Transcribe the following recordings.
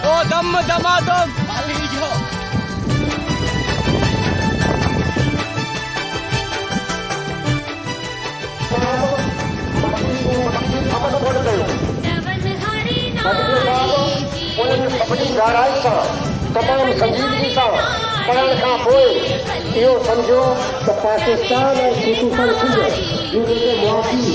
ओ दम दमादम खाली जो तमाम संजीदगी सां पढ़ण खां पोइ इहो सम्झो त पाकिस्तान ऐं ख़ुसूसन सिंध जे मुआफ़ी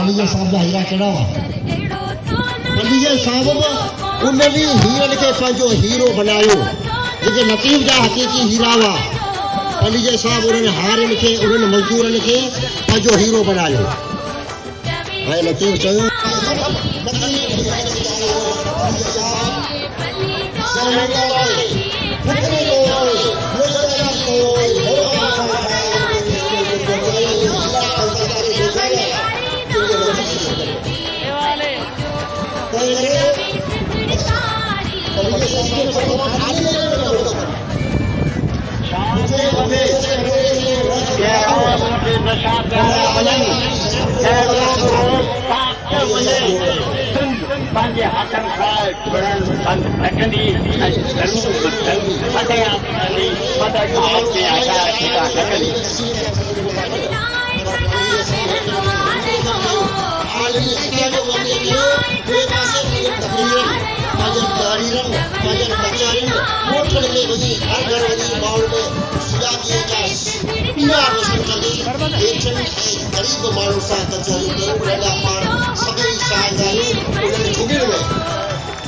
ख़लील साहब जा हीरा कहिड़ा हुआ? ख़लील साहब उन्हनि हीरनि खे पंहिंजो हीरो बनायो जेके लतीफ़ जा हक़ीक़ी हीरा हुआ। ख़लील साहब उन्हनि हारनि खे उन्हनि मज़दूरनि खे पंहिंजो हीरो बनायो। ऐं लतीफ़ चयो गरीब माण्हू सां कचहरी कयूं उनजा पाण सभई साझाई उन्हनि झुगिड़ में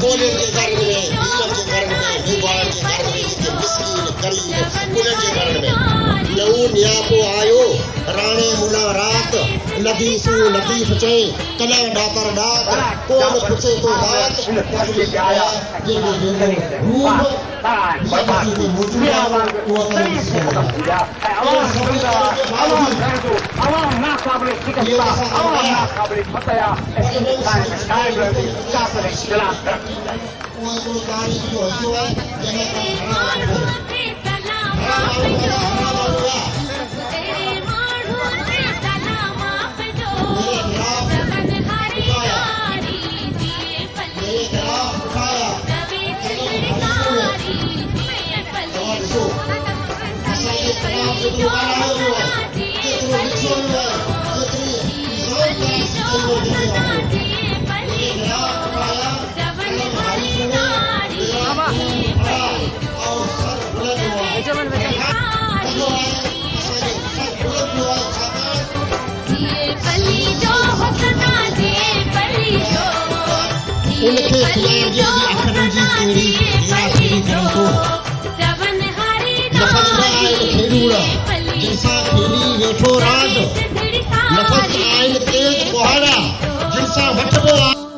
कोलियुनि जे घर में वीरनि जे घर में ॿुबारनि जे घर में जेके मिसकीन गरीब उन्हनि जे घर में नओं नियापो आयो राणे मुला रात लतीफ़ू लतीफ़ चई कला ॾाकर ॾाक कोन पुछे तो रात नफ़स आइन तेज कुहाड़ा जिनसां वठबो